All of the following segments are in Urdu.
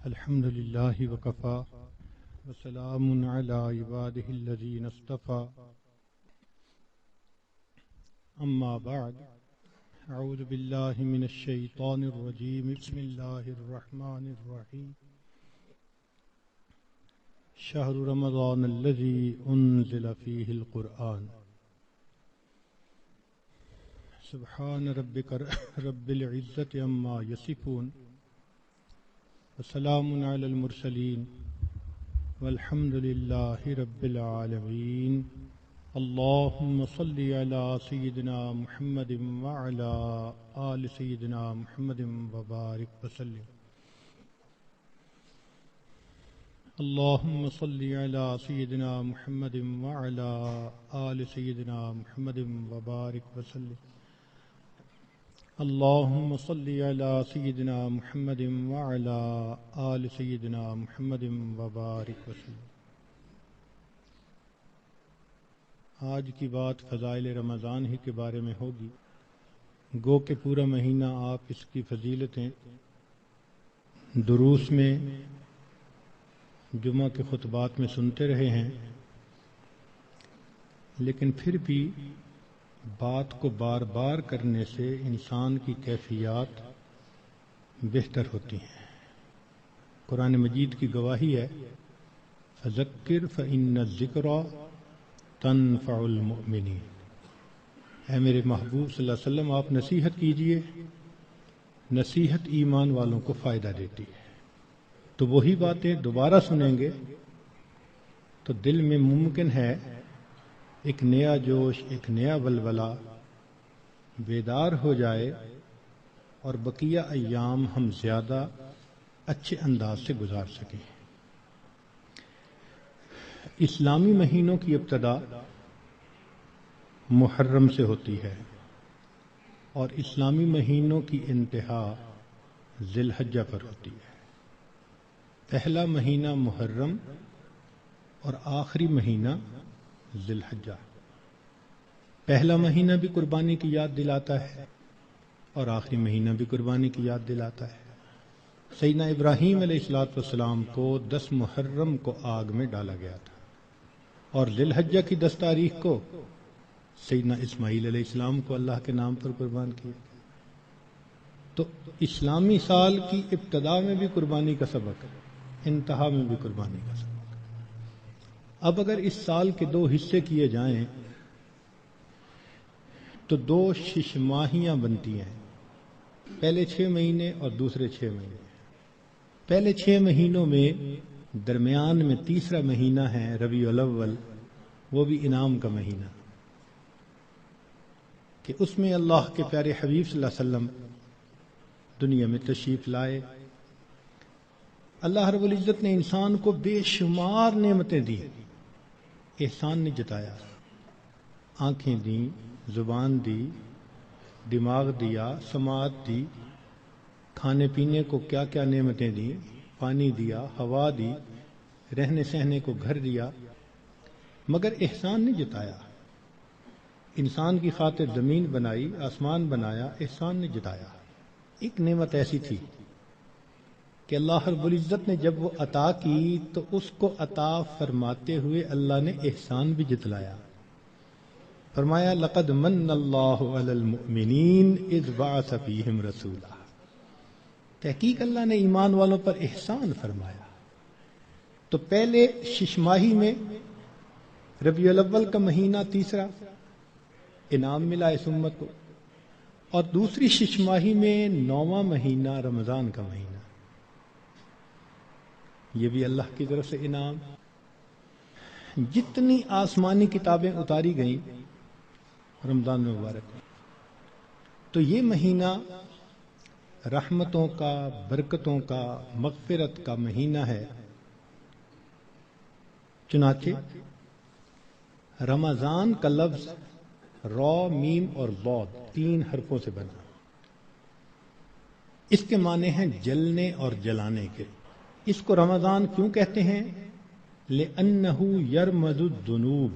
الحمد لله وكفى وسلام على عباده الذين اصطفى أما بعد أعوذ بالله من الشيطان الرجيم بسم الله الرحمن الرحيم شهر رمضان الذي أنزل فيه القرآن سبحان ربك رب العزة عما يصفون وسلام على المرسلين والحمد لله رب العالمين اللهم صل على سيدنا محمد وعلى آل سيدنا محمد وبارك وسلم اللهم صل على سيدنا محمد وعلى آل سيدنا محمد وبارك وسلم اللهم صل على سيدنا محمد وعلى آل سيدنا محمد وبارك وسلم۔ آج کی بات فضائل رمضان ہی کے بارے میں ہوگی، گو کہ پورا مہینہ آپ اس کی فضیلتیں دروس میں، جمعہ کے خطبات میں سنتے رہے ہیں، لیکن پھر بھی بات کو بار بار کرنے سے انسان کی کیفیات بہتر ہوتی ہیں۔ قرآن مجید کی گواہی ہے فذکر فإن الذکریٰ تنفع المؤمنین۔ اے میرے محبوب صلی اللہ علیہ وسلم، آپ نصیحت کیجئے، نصیحت ایمان والوں کو فائدہ دیتی ہے۔ تو وہی باتیں دوبارہ سنیں گے تو دل میں ممکن ہے ایک نیا جوش، ایک نیا ولولہ بیدار ہو جائے اور بقیہ ایام ہم زیادہ اچھے انداز سے گزار سکیں۔ اسلامی مہینوں کی ابتدا محرم سے ہوتی ہے اور اسلامی مہینوں کی انتہا ذی الحجہ پر ہوتی ہے۔ پہلا مہینہ محرم اور آخری مہینہ ذی الحجہ۔ پہلا مہینہ بھی قربانی کی یاد دلاتا ہے اور آخری مہینہ بھی قربانی کی یاد دلاتا ہے۔ سیدنا ابراہیم علیہ السلام کو 10 محرم کو آگ میں ڈالا گیا تھا اور ذی الحجہ کی 10 تاریخ کو سیدنا اسماعیل علیہ السلام کو اللہ کے نام پر قربان کیا۔ تو اسلامی سال کی ابتدا میں بھی قربانی کا سبق، انتہا میں بھی قربانی کا سبق۔ اب اگر اس سال کے 2 حصے کیے جائیں تو 2 شش ماہیاں بنتی ہیں، پہلے 6 مہینے اور دوسرے 6 مہینے۔ پہلے 6 مہینوں میں درمیان میں تیسرا مہینہ ہے ربیع الاول، وہ بھی انعام کا مہینہ، کہ اس میں اللہ کے پیارے حبیب صلی اللہ علیہ وسلم دنیا میں تشریف لائے۔ اللہ رب العزت نے انسان کو بے شمار نعمتیں دی، احسان نے جتایا، آنکھیں دیں، زبان دی، دماغ دیا، سماعت دی، کھانے پینے کو کیا کیا نعمتیں دی، پانی دیا، ہوا دی، رہنے سہنے کو گھر دیا، مگر احسان نہیں جتایا۔ انسان کی خاطر زمین بنائی، آسمان بنایا، احسان نے جتایا۔ ایک نعمت ایسی تھی کہ اللہ رب العزت نے جب وہ عطا کی تو اس کو عطا فرماتے ہوئے اللہ نے احسان بھی جتلایا۔ فرمایا لقد من اللہ علی المؤمنین اذ بعث فیہم رسولا۔ تحقیق اللہ نے ایمان والوں پر احسان فرمایا۔ تو پہلے 6 ماہی میں ربیع الاول کا مہینہ تیسرا انعام ملا اس امت کو، اور دوسری 6 ماہی میں 9واں مہینہ رمضان کا مہینہ، یہ بھی اللہ کی طرف سے انعام۔ جتنی آسمانی کتابیں اتاری گئیں رمضان مبارک میں، تو یہ مہینہ رحمتوں کا، برکتوں کا، مغفرت کا مہینہ ہے۔ چنانچہ رمضان کا لفظ را، میم اور ضاد 3 حرفوں سے بنا۔ اس کے معنی ہیں جلنے اور جلانے کے۔ اس کو رمضان کیوں کہتے ہیں؟ لِأَنَّهُ يَرْمَزُ الذُّنُوبَ،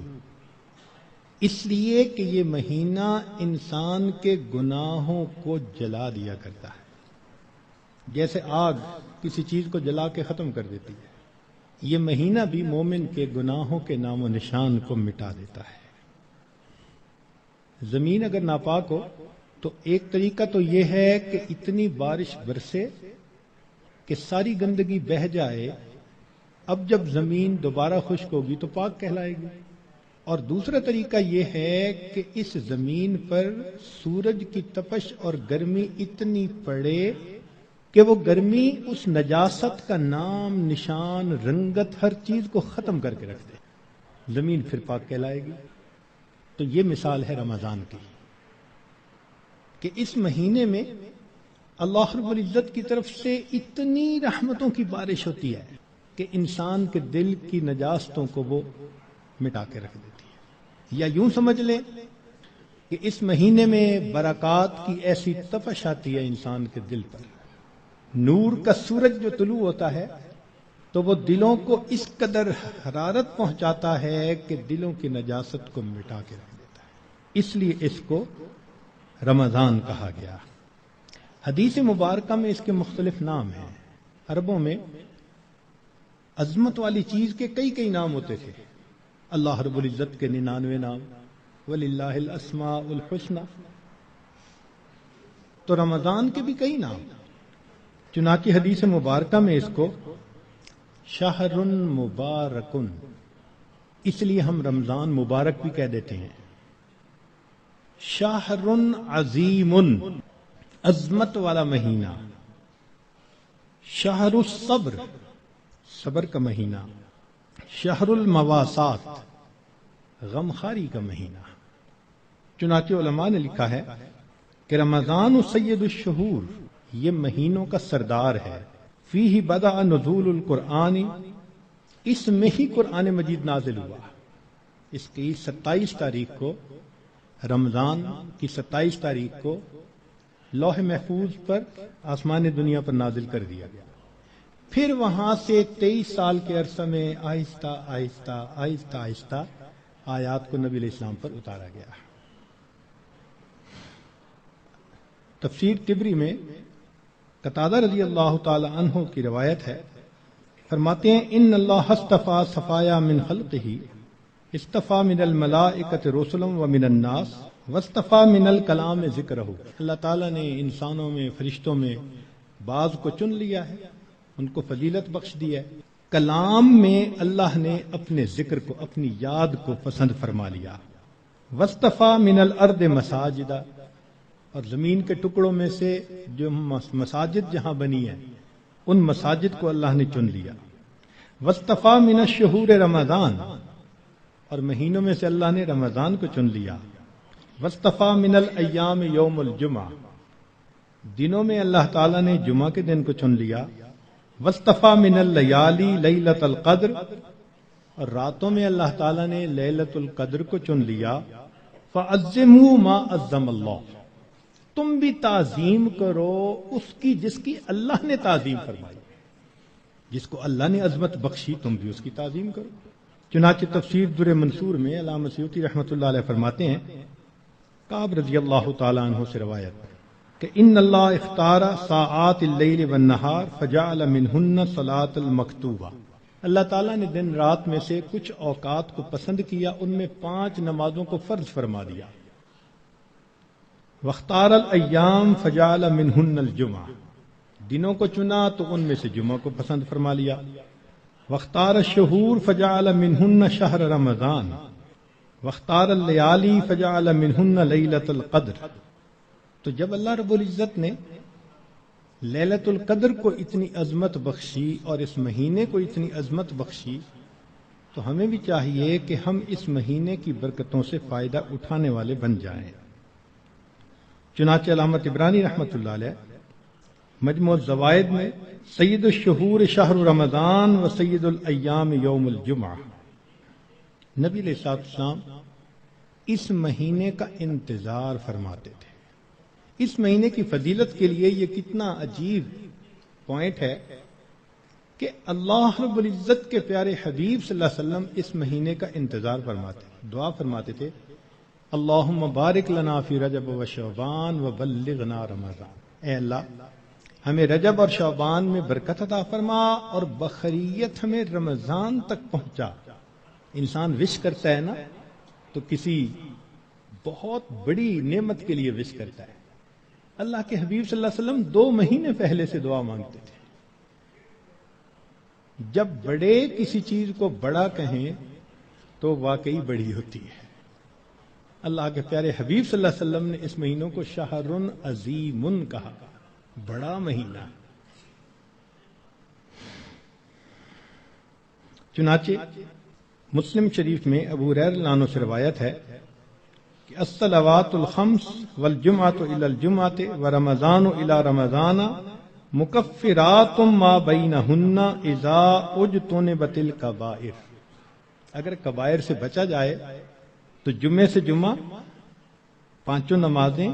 اس لیے کہ یہ مہینہ انسان کے گناہوں کو جلا دیا کرتا ہے۔ جیسے آگ کسی چیز کو جلا کے ختم کر دیتی ہے، یہ مہینہ بھی مومن کے گناہوں کے نام و نشان کو مٹا دیتا ہے۔ زمین اگر ناپاک ہو تو ایک طریقہ تو یہ ہے کہ اتنی بارش برسے کہ ساری گندگی بہہ جائے، اب جب زمین دوبارہ خشک ہوگی تو پاک کہلائے گی۔ اور دوسرا طریقہ یہ ہے کہ اس زمین پر سورج کی تپش اور گرمی اتنی پڑے کہ وہ گرمی اس نجاست کا نام نشان رنگت ہر چیز کو ختم کر کے رکھ دے، زمین پھر پاک کہلائے گی۔ تو یہ مثال ہے رمضان کی کہ اس مہینے میں اللہ رب العزت کی طرف سے اتنی رحمتوں کی بارش ہوتی ہے کہ انسان کے دل کی نجاستوں کو وہ مٹا کے رکھ دیتی ہے۔ یا یوں سمجھ لیں کہ اس مہینے میں برکات کی ایسی تپش آتی ہے انسان کے دل پر، نور کا سورج جو طلوع ہوتا ہے تو وہ دلوں کو اس قدر حرارت پہنچاتا ہے کہ دلوں کی نجاست کو مٹا کے رکھ دیتا ہے، اس لیے اس کو رمضان کہا گیا۔ حدیث مبارکہ میں اس کے مختلف نام ہیں۔ عربوں میں عظمت والی چیز کے کئی نام ہوتے تھے، اللہ رب العزت کے 99 نام، وَلِلَّهِ الْأَسْمَاءُ الْحُسْنَى، تو رمضان کے بھی کئی نام، چنانچہ حدیث مبارکہ میں اس کو شہر مبارکن، اس لیے ہم رمضان مبارک بھی کہہ دیتے ہیں، شہر عظیم، عظمت والا مہینہ، شہر الصبر، صبر کا مہینہ، شہر المواسات، غمخاری کا مہینہ۔ چنانچہ علماء نے لکھا ہے کہ رمضان سید الشہور، یہ مہینوں کا سردار ہے، فیہ بدأ نزول القرآن، اس میں ہی قرآن مجید نازل ہوا۔ اس کی 27 تاریخ کو، رمضان کی 27 تاریخ کو لوح محفوظ پر آسمان دنیا پر نازل کر دیا گیا، پھر وہاں سے 23 سال کے عرصہ میں آہستہ آہستہ آیات کو نبی علیہ السلام پر اتارا گیا۔ تفسیر طبری میں قتادہ رضی اللہ تعالی عنہ کی روایت ہے، فرماتے ہیں ان اللہ اصطفى صفایا من خلقہ، اصطفى من الملائکۃ رسلا ومن الناس واصطفى من الکلام ذکرہ، اللہ تعالیٰ نے انسانوں میں، فرشتوں میں بعض کو چن لیا ہے، ان کو فضیلت بخش دی ہے، کلام میں اللہ نے اپنے ذکر کو، اپنی یاد کو پسند فرما لیا، واصطفى من الارض مساجدا، اور زمین کے ٹکڑوں میں سے جو مساجد جہاں بنی ہے ان مساجد کو اللہ نے چن لیا، واصطفى من الشہور رمضان، اور مہینوں میں سے اللہ نے رمضان کو چن لیا، واصطفى من الایام یوم الجمعہ، دنوں میں اللہ تعالیٰ نے جمعہ کے دن کو چن لیا، واصطفى من اللیالی لیلۃ القدر، اور راتوں میں اللہ تعالیٰ نے لیلۃ القدر کو چن لیا، فعظموا ما عظم اللہ، تم بھی تعظیم کرو اس کی جس کی اللہ نے تعظیم فرمائی، جس کو اللہ نے عظمت بخشی تم بھی اس کی تعظیم کرو۔ چنانچہ تفسیر در منصور میں علامہ سیوطی رحمۃ اللہ علیہ فرماتے ہیں، کعب رضی اللہ تعالی عنہ سے روایت کہ ان اللہ اختار ساعات اللیل والنہار فجعل منہن صلاۃ المکتوبہ، اللہ تعالیٰ نے دن رات میں سے کچھ اوقات کو پسند کیا، ان میں 5 نمازوں کو فرض فرما دیا، واختار الایام فجعل منہن الجمعہ، دنوں کو چنا تو ان میں سے جمعہ کو پسند فرما لیا، واختار الشہور فجعل منہن شہر رمضان، واختار اللیالی فجعل منہن لیلۃ القدر۔ تو جب اللہ رب العزت نے لیلۃ القدر کو اتنی عظمت بخشی اور اس مہینے کو اتنی عظمت بخشی تو ہمیں بھی چاہیے کہ ہم اس مہینے کی برکتوں سے فائدہ اٹھانے والے بن جائیں۔ چنانچہ علامہ طبرانی رحمۃ اللہ علیہ مجموع الزوائد میں سید الشہور شہر رمضان و سید الایام یوم الجمعہ، نبی علیہ السلام اس مہینے کا انتظار فرماتے تھے۔ اس مہینے کی فضیلت کے لیے یہ کتنا عجیب پوائنٹ ہے کہ اللہ رب العزت کے پیارے حبیب صلی اللہ علیہ وسلم اس مہینے کا انتظار فرماتے، دعا فرماتے تھے، اللہم بارک لنا فی رجب و شعبان و بلغنا رمضان، اے اللہ ہمیں رجب اور شعبان میں برکت عطا فرما اور بخیریت ہمیں رمضان تک پہنچا۔ انسان وش کرتا ہے نا تو کسی بہت بڑی نعمت کے لیے وش کرتا ہے۔ اللہ کے حبیب صلی اللہ علیہ وسلم 2 مہینے پہلے سے دعا مانگتے تھے۔ جب بڑے کسی چیز کو بڑا کہیں تو واقعی بڑی ہوتی ہے۔ اللہ کے پیارے حبیب صلی اللہ علیہ وسلم نے اس مہینوں کو شہر عظیم کہا، بڑا مہینہ۔ چنانچہ مسلم شریف میں ابو ہریرہ رضی اللہ عنہ سے روایت ہے کہ الصلوات الخمس والجمعۃ الی الجمعۃ ورمضان الی رمضان مکفرات ما بینہن اذا اجتنبت الکبائر۔ اگر کبائر سے بچا جائے تو جمعے سے جمعہ 5 نمازیں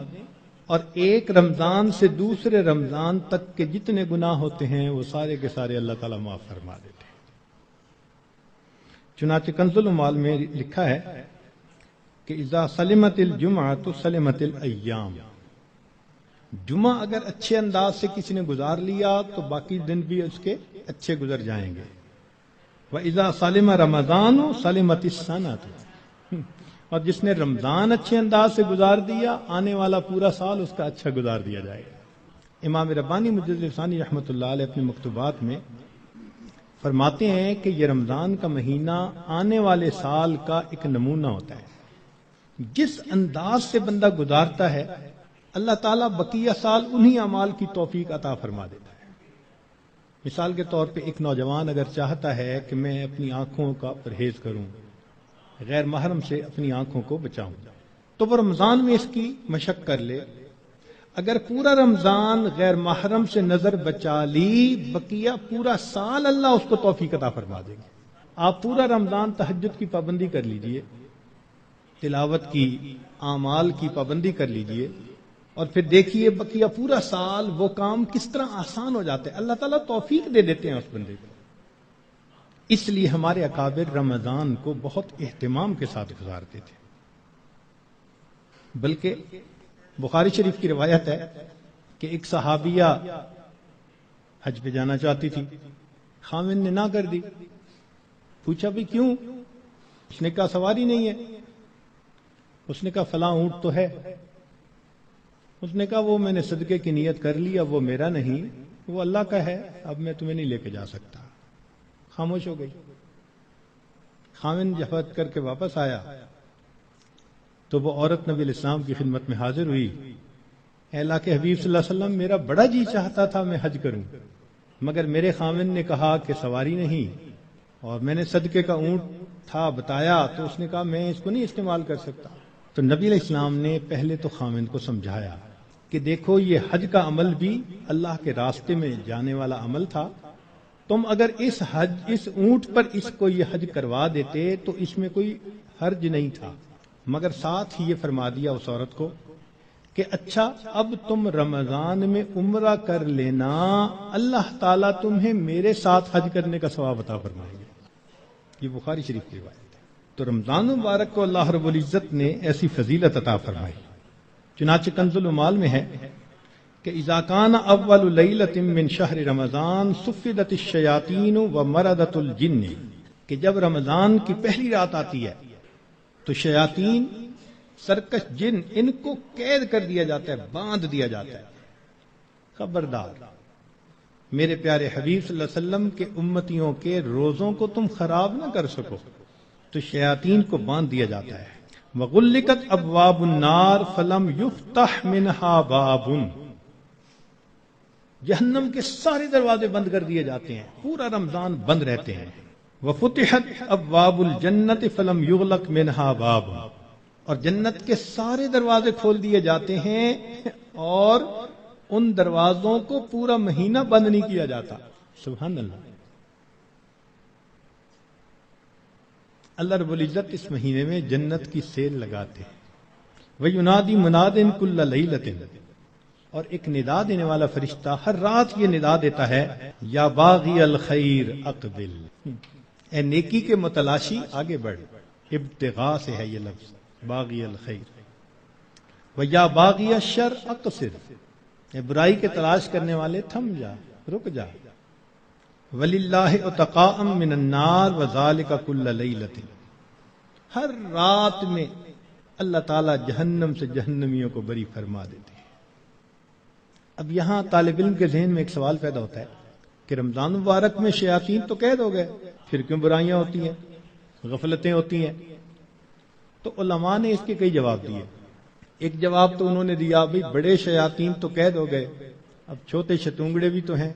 اور ایک رمضان سے دوسرے رمضان تک کے جتنے گناہ ہوتے ہیں وہ سارے کے سارے اللہ تعالیٰ معاف فرما دیتے ہیں۔ چنانچہ کنز العمال میں لکھا ہے کہ اذا سلمت الجمعۃ سلمت الایام، جمعہ اگر اچھے انداز سے کسی نے گزار لیا تو باقی دن بھی اس کے اچھے گزر جائیں گے۔ وَإِذَا سَلِمَ رَمَضَانُ سَلِمَتِ السَّنَةُ، اور جس نے رمضان اچھے انداز سے گزار دیا آنے والا پورا سال اس کا اچھا گزار دیا جائے گا۔ امام ربانی مجدد ثانی رحمۃ اللہ علیہ اپنے مکتوبات میں فرماتے ہیں کہ یہ رمضان کا مہینہ آنے والے سال کا ایک نمونہ ہوتا ہے۔ جس انداز سے بندہ گزارتا ہے اللہ تعالیٰ بقیہ سال انہی اعمال کی توفیق عطا فرما دیتا ہے۔ مثال کے طور پہ ایک نوجوان اگر چاہتا ہے کہ میں اپنی آنکھوں کا پرہیز کروں، غیر محرم سے اپنی آنکھوں کو بچاؤں، تو وہ رمضان میں اس کی مشق کر لے۔ اگر پورا رمضان غیر محرم سے نظر بچا لی، بقیہ پورا سال اللہ اس کو توفیق عطا فرما دے گا۔ آپ پورا رمضان تہجد کی پابندی کر لیجئے، تلاوت کی، اعمال کی پابندی کر لیجئے، اور پھر دیکھیے بقیہ پورا سال وہ کام کس طرح آسان ہو جاتے ہیں۔ اللہ تعالیٰ توفیق دے دیتے ہیں اس بندے کو۔ اس لیے ہمارے اکابر رمضان کو بہت اہتمام کے ساتھ گزارتے تھے۔ بلکہ بخاری شریف کی روایت ہے کہ ایک صحابیہ حج پہ جانا چاہتی تھی، خاوند نے نہ کر دی۔ پوچھا بھی کیوں؟ اس نے کہا سواری نہیں ہے۔ اس نے کہا فلاں اونٹ تو ہے۔ اس نے کہا وہ میں نے صدقے کی نیت کر لی، اب وہ میرا نہیں، وہ اللہ کا ہے، اب میں تمہیں نہیں لے کے جا سکتا۔ خاموش ہو گئی۔ خاوند جفت کر کے واپس آیا تو وہ عورت نبی علیہ السلام کی خدمت میں حاضر ہوئی۔ اے اللہ کے حبیب صلی اللہ علیہ وسلم، میرا بڑا جی چاہتا تھا میں حج کروں، مگر میرے خاوند نے کہا کہ سواری نہیں، اور میں نے صدقے کا اونٹ تھا بتایا تو اس نے کہا میں اس کو نہیں استعمال کر سکتا۔ تو نبی علیہ السلام نے پہلے تو خاوند کو سمجھایا کہ دیکھو یہ حج کا عمل بھی اللہ کے راستے میں جانے والا عمل تھا، تم اگر اس اونٹ پر اس کو یہ حج کروا دیتے تو اس میں کوئی حرج نہیں تھا، مگر ساتھ ہی یہ فرما دیا اس عورت کو کہ اچھا اب تم رمضان میں عمرہ کر لینا، اللہ تعالیٰ تمہیں میرے ساتھ حج کرنے کا ثواب عطا فرمائے گا۔ یہ بخاری شریف کی روایت ہے۔ تو رمضان مبارک کو اللہ رب العزت نے ایسی فضیلت عطا فرمائی۔ چنانچہ کنز العمال میں ہے کہ اذا کان اول لیلۃ من شہر رمضان صفدت الشیاطین ومردت الجن، کہ جب رمضان کی پہلی رات آتی ہے تو شیاطین، سرکش جن، ان کو قید کر دیا جاتا ہے، باندھ دیا جاتا ہے۔ خبردار، میرے پیارے حبیب صلی اللہ علیہ وسلم کے امتیوں کے روزوں کو تم خراب نہ کر سکو، تو شیاطین کو باندھ دیا جاتا ہے۔ وغلقت ابواب النار فلم یفتح منہا باب، جہنم کے سارے دروازے بند کر دیے جاتے ہیں، پورا رمضان بند رہتے ہیں۔ وفتحت ابواب الجنت فلم یغلق منہا باب، اور جنت کے سارے دروازے کھول دیے جاتے ہیں اور ان دروازوں کو پورا مہینہ بند نہیں کیا جاتا۔ سبحان اللہ۔ اللہ رب العزت اس مہینے میں جنت کی سیل لگاتے ہیں۔ وَيُنَادِي مُنَادٍ كُلَّ لَيْلَةٍ، اور ایک ندا دینے والا فرشتہ ہر رات یہ ندا دیتا ہے، یا باغی الخیر اقبل، اے نیکی کے متلاشی آگے بڑھ۔ ابتغاء سے ہے یہ لفظ، باغی الخیر۔ وَيَا بَاغِيَ الشَّرِّ اقصر، اے برائی کے تلاش کرنے والے تھم جا، رک جا۔ وَلِلَّهِ عُتَقَاءً مِّنَ النَّارِ وَذَلِكَ كُلَّ لَيْلَةٍ، ہر رات میں اللہ تعالیٰ جہنم سے جہنمیوں کو بری فرما دیتے ہیں۔ اب یہاں طالب علم کے ذہن میں ایک سوال پیدا ہوتا ہے کہ رمضان مبارک میں شیاطین تو قید ہو گئے، پھر کیوں برائیاں ہوتی ہیں، غفلتیں ہوتی ہیں؟ تو علماء نے اس کے کئی جواب دیے۔ ایک جواب تو انہوں نے دیا بھئی بڑے شیاطین تو قید ہو گئے، اب چھوٹے شتونگڑے بھی تو ہیں،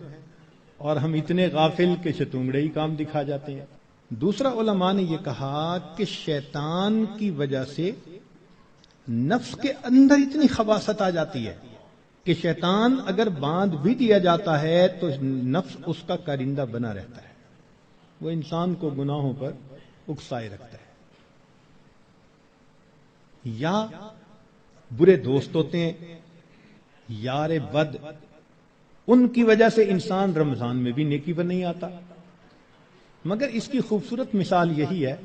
اور ہم اتنے غافل کہ شتونگڑے ہی کام دکھا جاتے ہیں۔ دوسرا علماء نے یہ کہا کہ شیطان کی وجہ سے نفس کے اندر اتنی خباثت آ جاتی ہے کہ شیطان اگر باندھ بھی دیا جاتا ہے تو نفس اس کا کارندہ بنا رہتا ہے، وہ انسان کو گناہوں پر اکسائے رکھتا ہے۔ یا برے دوست ہوتے ہیں، یار بد، ان کی وجہ سے انسان رمضان میں بھی نیکی پر نہیں آتا۔ مگر اس کی خوبصورت مثال یہی ہے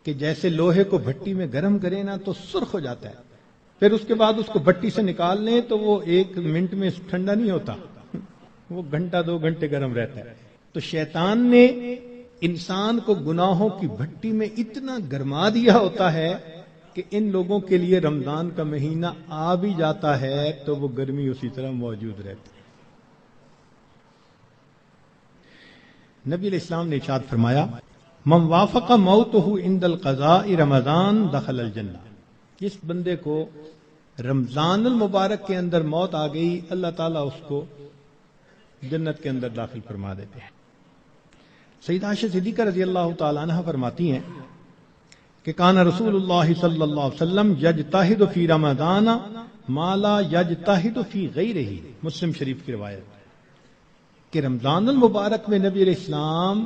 کہ جیسے لوہے کو بھٹی میں گرم کریں نا تو سرخ ہو جاتا ہے، پھر اس کے بعد اس کو بھٹی سے نکال لیں تو وہ 1 منٹ میں ٹھنڈا نہیں ہوتا، وہ گھنٹہ 2 گھنٹے گرم رہتا ہے۔ تو شیطان نے انسان کو گناہوں کی بھٹی میں اتنا گرما دیا ہوتا ہے کہ ان لوگوں کے لیے رمضان کا مہینہ آ بھی جاتا ہے تو وہ گرمی اسی طرح موجود رہتی ہے۔ نبی علیہ السلام نے ارشاد فرمایا من وافق موتہ عند القضاء رمضان دخل الجنہ، جس بندے کو رمضان المبارک کے اندر موت آ گئی اللہ تعالیٰ اس کو جنت کے اندر داخل فرما دیتے ہیں۔ سیدہ عائشہ صدیقہ رضی اللہ تعالیٰ عنہ فرماتی ہیں کہ کان رسول اللہ صلی اللہ علیہ وسلم یجتہد فی رمضان ما لا یجتہد فی غیرہ، مسلم شریف کی روایت کہ رمضان المبارک میں نبی علیہ السلام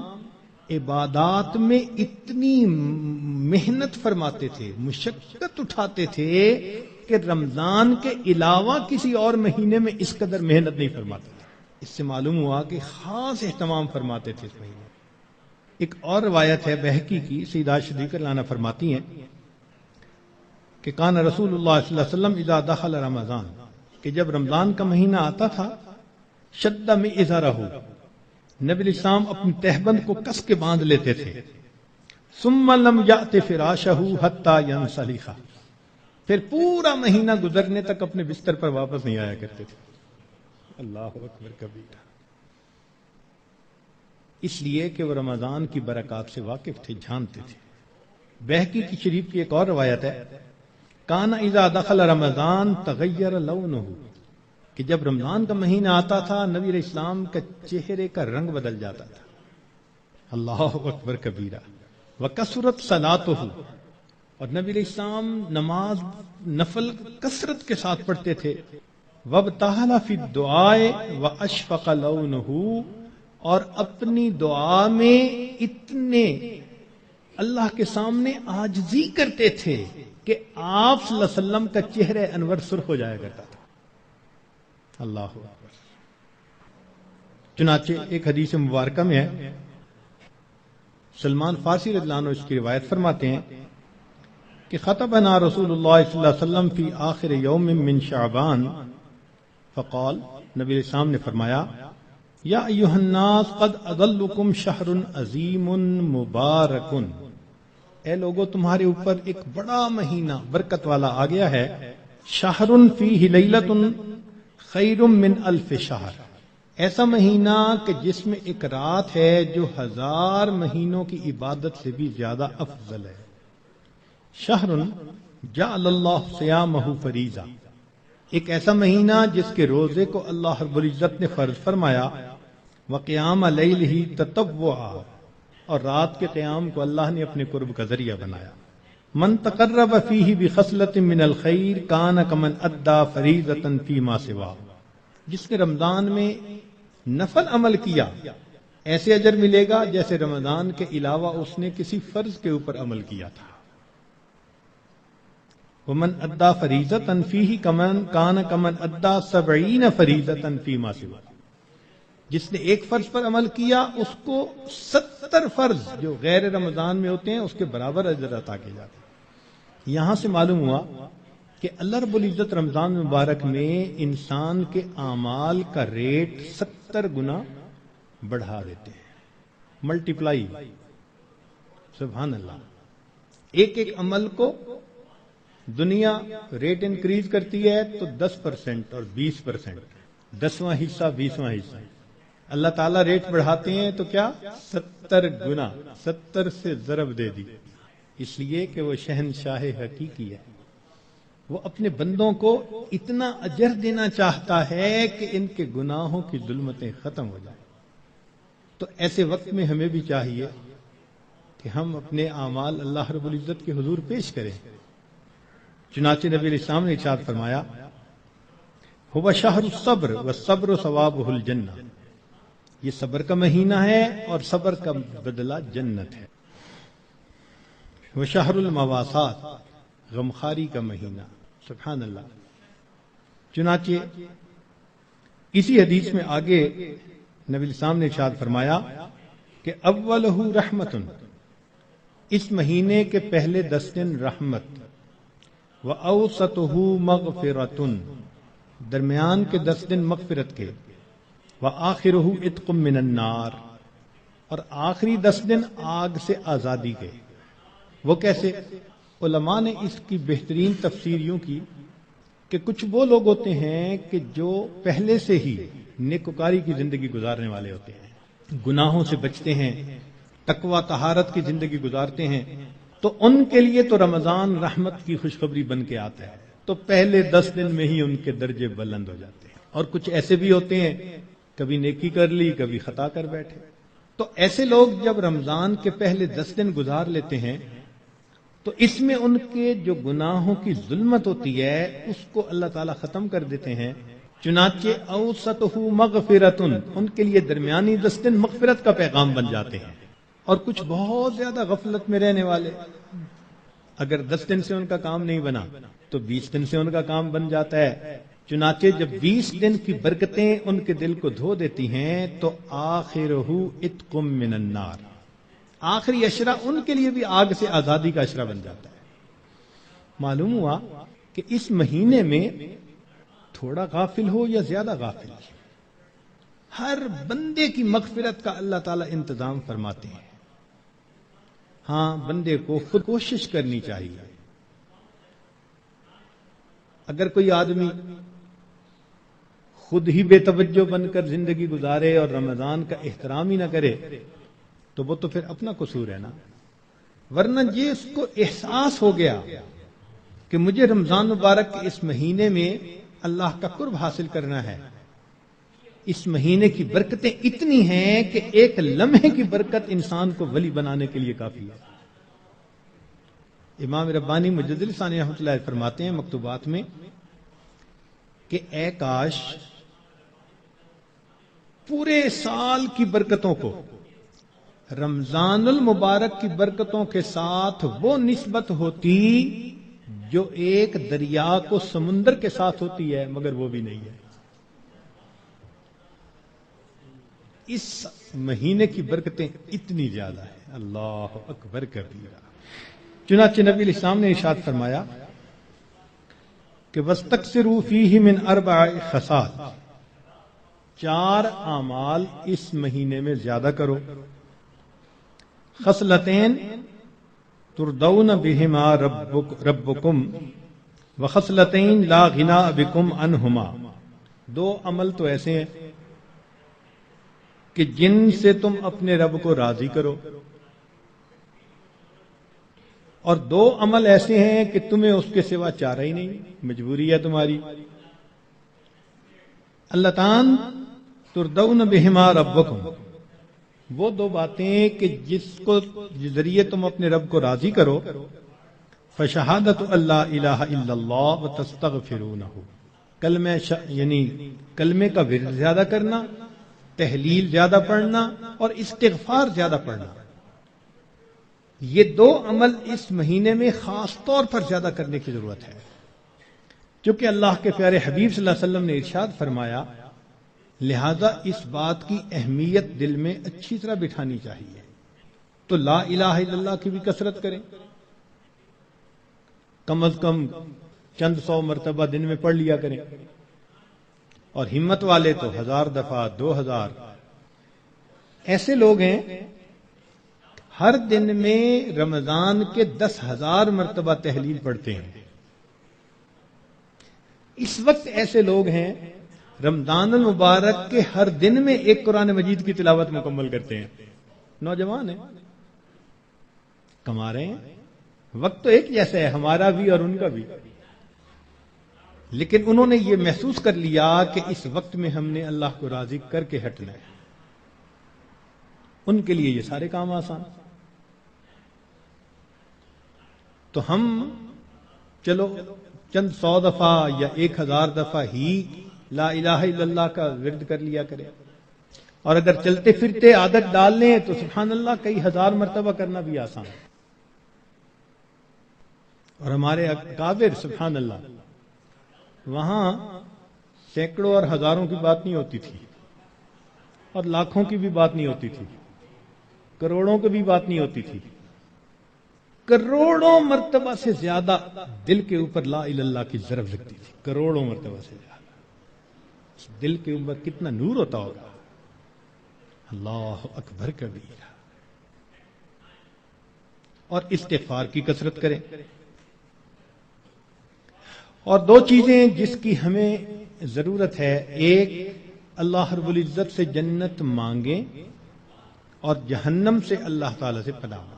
عبادات میں اتنی محنت فرماتے تھے، مشقت اٹھاتے تھے کہ رمضان کے علاوہ کسی اور مہینے میں اس قدر محنت نہیں فرماتے تھے۔ اس سے معلوم ہوا کہ خاص اہتمام فرماتے تھے اس مہینے۔ ایک اور روایت ہے بہقی کی، سیدہ صدیقہ لانا فرماتی ہیں کہ کان رسول اللہ صلی اللہ علیہ وسلم اذا دخل رمضان، کہ جب رمضان کا مہینہ آتا تھا شد میں ازارہ، نبی علیہ السلام اپنی تہبند کو کس کے باندھ لیتے تھے، ثم لم یأت فراشہ حتی ینسلخ، پھر پورا مہینہ گزرنے تک اپنے بستر پر واپس نہیں آیا کرتے تھے۔ اللہ اکبر کبیرہ، اس لیے کہ وہ رمضان کی برکات سے واقف تھے، جانتے تھے۔ بہقی کی شریف کی ایک اور روایت ہے کان اذا دخل رمضان تغیر لونہ، کہ جب رمضان کا مہینہ آتا تھا نبی علیہ السلام کا چہرے کا رنگ بدل جاتا تھا۔ اللہ اکبر کبیرہ، وکثرت صلاتہ، اور نبی علیہ السلام نماز نفل کثرت کے ساتھ پڑھتے تھے۔ وابتہل فی الدعاء واشفق لونہ، اور اپنی دعا میں اتنے اللہ کے سامنے عاجزی کرتے تھے کہ آپ صلی اللہ علیہ وسلم کا چہرہ انور سرخ ہو جایا کرتا تھا۔ اللہ اکبر۔ چنانچہ ایک حدیث مبارکہ میں ہے، سلمان فارسی رضی اللہ عنہ اس کی روایت فرماتے ہیں کہ خطبنا رسول اللہ صلی اللہ علیہ وسلم فی آخر یوم من شعبان فقال، نبی علیہ السلام نے فرمایا یا ایھا الناس قد اضلکم شہر عظیم مبارک، اے لوگو تمہارے اوپر ایک بڑا مہینہ برکت والا آ گیا ہے، شہر فیہ لیلۃ خیر من الف شہر، ایسا مہینہ کہ جس میں ایک رات ہے جو 1000 مہینوں کی عبادت سے بھی زیادہ افضل ہے۔ شہر جعل اللہ صیامہ فریضہ، ایک ایسا مہینہ جس کے روزے کو اللہ رب العزت نے فرض فرمایا، وقیام لیلہ تطوعا، اور رات کے قیام کو اللہ نے اپنے قرب کا ذریعہ بنایا۔ من تقرب فیہ بخصلۃ من الخیر کان کمن ادی فریضۃ فیما سوا، جس نے رمضان میں نفل عمل کیا ایسے اجر ملے گا جیسے رمضان کے علاوہ اس نے کسی فرض کے اوپر عمل کیا تھا۔ ومن ادی فریضۃ فیہ کان کمن ادی 70 فریضۃ فیما سوا، جس نے ایک فرض پر عمل کیا اس کو 70 فرض جو غیر رمضان میں ہوتے ہیں اس کے برابر اجر عطا کیے جاتے ہیں۔ یہاں سے معلوم ہوا کہ اللہ رب العزت رمضان مبارک میں انسان کے اعمال کا ریٹ 70 گنا بڑھا دیتے ہیں، ملٹیپلائی، سبحان اللہ۔ ایک ایک عمل کو دنیا ریٹ انکریز کرتی ہے تو 10% اور 20%، 10واں حصہ 20واں حصہ، اللہ تعالیٰ ریٹ بڑھاتے ہیں تو کیا 70 گنا، 70 سے ضرب دے دی، اس لیے کہ وہ شہنشاہ حقیقی ہے، وہ اپنے بندوں کو اتنا اجر دینا چاہتا ہے کہ ان کے گناہوں کی ظلمتیں ختم ہو جائیں۔ تو ایسے وقت میں ہمیں بھی چاہیے کہ ہم اپنے اعمال اللہ رب العزت کے حضور پیش کریں۔ چنانچہ نبی علیہ السلام نے ارشاد فرمایا، هو شہر الصبر والصبر ثوابہ الجنہ، یہ صبر کا مہینہ ہے اور صبر کا بدلہ جنت ہے۔ وہ شہر المواسات، غمخاری کا مہینہ، سبحان اللہ۔ چنانچہ اسی حدیث میں آگے نبی السلام نے ارشاد فرمایا کہ اولہ رحمت، اس مہینے کے پہلے 10 دن رحمت، وَأَوْسَطُهُ مَغْفِرَةٌ، درمیان کے 10 دن مغفرت کے، وَآخِرُهُ عِتْقٌ مِّنَ النَّارِ، اور آخری 10 دن آگ سے آزادی کے۔ وہ کیسے؟ علماء نے اس کی بہترین تفسیر یوں کی کہ کچھ وہ لوگ ہوتے ہیں کہ جو پہلے سے ہی نیکوکاری کی زندگی گزارنے والے ہوتے ہیں، گناہوں سے بچتے ہیں، تقوی طہارت کی زندگی گزارتے ہیں، تو ان کے لیے تو رمضان رحمت کی خوشخبری بن کے آتا ہے، تو پہلے 10 دن میں ہی ان کے درجے بلند ہو جاتے ہیں۔ اور کچھ ایسے بھی ہوتے ہیں، کبھی نیکی کر لی کبھی خطا کر بیٹھے، تو ایسے لوگ جب رمضان کے پہلے 10 دن گزار لیتے ہیں تو اس میں ان کے جو گناہوں کی ظلمت ہوتی ہے اس کو اللہ تعالیٰ ختم کر دیتے ہیں۔ چنانچہ اوسطہ مغفرتن، ان کے لیے درمیانی 10 دن مغفرت کا پیغام بن جاتے ہیں۔ اور کچھ بہت زیادہ غفلت میں رہنے والے، اگر 10 دن سے ان کا کام نہیں بنا تو 20 دن سے ان کا کام بن جاتا ہے۔ چنانچہ جب 20 دن کی برکتیں ان کے دل کو دھو دیتی ہیں تو آخرہ عتق من النار، آخری عشرہ ان کے لیے بھی آگ سے آزادی کا عشرہ بن جاتا ہے۔ معلوم ہوا کہ اس مہینے میں تھوڑا غافل ہو یا زیادہ غافل، ہر بندے کی مغفرت کا اللہ تعالیٰ انتظام فرماتے ہیں۔ ہاں، بندے کو خود کوشش کرنی چاہیے۔ اگر کوئی آدمی خود ہی بے توجہ بن کر زندگی گزارے اور رمضان کا احترام ہی نہ کرے تو وہ تو پھر اپنا قصور ہے نا، ورنہ یہ اس کو احساس ہو گیا کہ مجھے رمضان مبارک کے اس مہینے میں اللہ کا قرب حاصل کرنا ہے، اس مہینے کی برکتیں اتنی ہیں کہ ایک لمحے کی برکت انسان کو ولی بنانے کے لیے کافی ہے۔ امام ربانی مجدد ثانی رحمۃ اللہ فرماتے ہیں مکتوبات میں کہ اے کاش پورے سال کی برکتوں کو رمضان المبارک کی برکتوں کے ساتھ وہ نسبت ہوتی جو ایک دریا کو سمندر کے ساتھ ہوتی ہے، مگر وہ بھی نہیں ہے۔ اس مہینے کی برکتیں اتنی زیادہ ہیں، اللہ اکبر کبیرہ۔ چنانچہ نبی علیہ السلام نے ارشاد فرمایا کہ وَاسْتَكْثِرُوا فِيهِ مِنْ 4 خصال، 4 اعمال اس مہینے میں زیادہ کرو۔ خصلتین تردون بہما ربکم وخصلتین لا غنا بکم عنہما، 2 عمل تو ایسے ہیں کہ جن سے تم اپنے رب کو راضی کرو، اور 2 عمل ایسے ہیں کہ تمہیں اس کے سوا چارہ ہی نہیں، مجبوری ہے تمہاری۔ اللتان تردون بہما ربکم، وہ 2 باتیں کہ جس کو ذریعے تم اپنے رب کو راضی کرو، فشہادت اللہ الہ الا اللہ وتستغفرونہ، یعنی کلمے کا ورد زیادہ کرنا، تحلیل زیادہ پڑھنا اور استغفار زیادہ پڑھنا۔ یہ 2 عمل اس مہینے میں خاص طور پر زیادہ کرنے کی ضرورت ہے، کیونکہ اللہ کے پیارے حبیب صلی اللہ علیہ وسلم نے ارشاد فرمایا، لہذا اس بات کی اہمیت دل میں اچھی طرح بٹھانی چاہیے۔ تو لا الہ الا اللہ کی بھی کثرت کریں، کم از کم چند 100 مرتبہ دن میں پڑھ لیا کریں، اور ہمت والے تو 1000 دفعہ 2000. ایسے لوگ ہیں ہر دن میں رمضان کے 10,000 مرتبہ تحلیل پڑھتے ہیں. اس وقت ایسے لوگ ہیں رمضان المبارک کے ہر دن میں ایک قرآن مجید کی تلاوت مکمل کرتے ہیں. نوجوان ہیں، کما رہے ہیں. وقت تو ایک جیسا ہے، ہمارا بھی اور ان کا بھی، لیکن انہوں نے یہ محسوس کر لیا کہ اس وقت میں ہم نے اللہ کو راضی کر کے ہٹنا ہے. ان کے لیے یہ سارے کام آسان. تو ہم چلو چند 100 دفعہ یا 1000 دفعہ ہی لا الہ الا اللہ کا ورد کر لیا کریں، اور اگر چلتے پھرتے عادت ڈال لیں تو سبحان اللہ کئی 1000 مرتبہ کرنا بھی آسان ہے. اور ہمارے اکابر سبحان اللہ وہاں سینکڑوں اور ہزاروں کی بات نہیں ہوتی تھی، اور لاکھوں کی بھی بات نہیں ہوتی تھی، کروڑوں کی بھی بات نہیں ہوتی تھی. کروڑوں مرتبہ سے زیادہ دل کے اوپر لا الہ الا اللہ کی ضرب لگتی تھی. کروڑوں مرتبہ سے زیادہ دل کے اوپر کتنا نور ہوتا ہوگا. اللہ اکبر کبیرہ. اور استغفار کی کثرت کریں. اور 2 چیزیں جس کی ہمیں ضرورت ہے، ایک اللہ رب العزت سے جنت مانگیں اور جہنم سے اللہ تعالی سے پناہ مانگیں.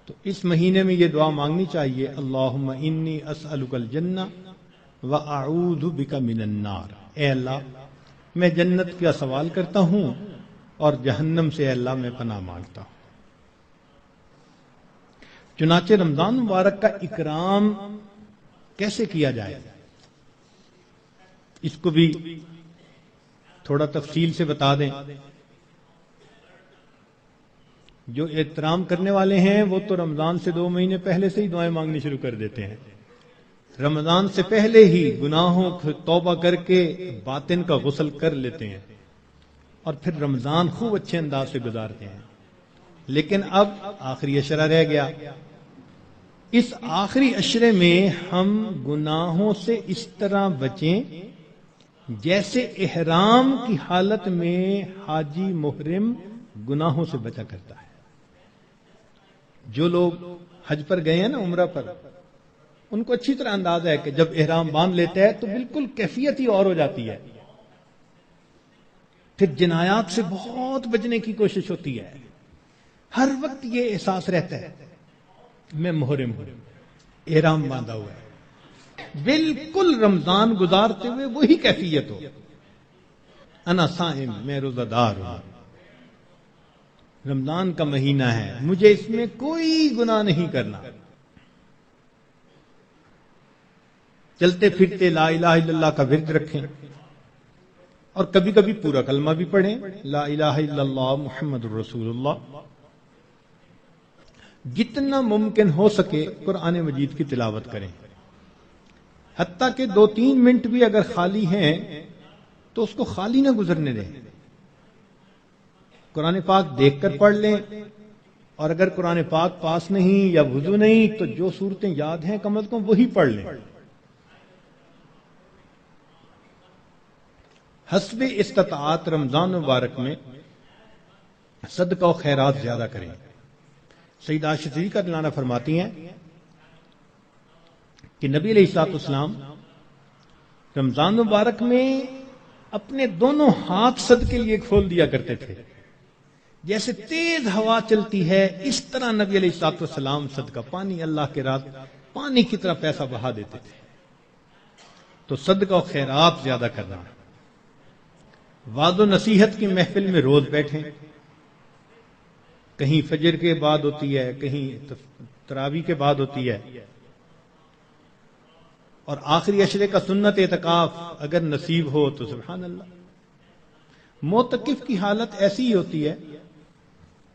تو اس مہینے میں یہ دعا مانگنی چاہیے، اللہم انی اسألک الجنہ واعوذ بک من النار. اے اللہ میں جنت کا سوال کرتا ہوں اور جہنم سے اے اللہ میں پناہ مانگتا ہوں. چنانچہ رمضان مبارک کا اکرام کیسے کیا جائے اس کو بھی تھوڑا تفصیل سے بتا دیں. جو احترام کرنے والے ہیں وہ تو رمضان سے 2 مہینے پہلے سے ہی دعائیں مانگنی شروع کر دیتے ہیں. رمضان سے پہلے ہی گناہوں کو توبہ کر کے باطن کا غسل کر لیتے ہیں اور پھر رمضان خوب اچھے انداز سے گزارتے ہیں. لیکن اب آخری عشرہ رہ گیا. اس آخری عشرے میں ہم گناہوں سے اس طرح بچیں جیسے احرام کی حالت میں حاجی محرم گناہوں سے بچا کرتا ہے. جو لوگ حج پر گئے ہیں نا، عمرہ پر، ان کو اچھی طرح اندازہ ہے کہ جب احرام باندھ لیتا ہے تو بالکل کیفیت ہی اور ہو جاتی ہے. پھر جنایات سے بہت بچنے کی کوشش ہوتی ہے. ہر وقت یہ احساس رہتا ہے میں محرم ہوں، احرام باندھا ہوا ہے. بالکل رمضان گزارتے ہوئے وہی کیفیت ہو، انا صائم، میں روزہ دار ہوں، رمضان کا مہینہ ہے، مجھے اس میں کوئی گناہ نہیں کرنا. چلتے پھرتے لا الہ الا اللہ کا ورد رکھیں، اور کبھی کبھی پورا کلمہ بھی پڑھیں، لا الہ الا اللہ محمد الرسول اللہ. جتنا ممکن ہو سکے قرآن مجید کی تلاوت کریں. حتیٰ کہ 2-3 منٹ بھی اگر خالی ہیں تو اس کو خالی نہ گزرنے دیں. قرآن پاک دیکھ کر پڑھ لیں، اور اگر قرآن پاک پاس نہیں یا وضو نہیں تو جو صورتیں یاد ہیں کم از کم وہی پڑھ لیں. حسب استطاعت رمضان مبارک میں صدقہ و خیرات زیادہ کریں. سیدہ عائشہ صدیقہ رضی اللہ عنہا فرماتی ہیں کہ نبی علیہ الصلوۃ والسلام رمضان مبارک میں اپنے دونوں ہاتھ صدقے کے لیے کھول دیا کرتے تھے. جیسے تیز ہوا چلتی ہے اس طرح نبی علیہ الصلوۃ والسلام صدقہ، پانی اللہ کے راہ پانی کی طرح پیسہ بہا دیتے تھے. تو صدقہ و خیرات زیادہ کرنا. وعظ و نصیحت کی محفل میں روز بیٹھیں. کہیں فجر کے بعد ہوتی ہے، کہیں تراویح کے بعد ہوتی ہے، اور آخری عشرے کا سنت اعتکاف اگر نصیب ہو تو سبحان اللہ. معتکف کی حالت ایسی ہی ہوتی ہے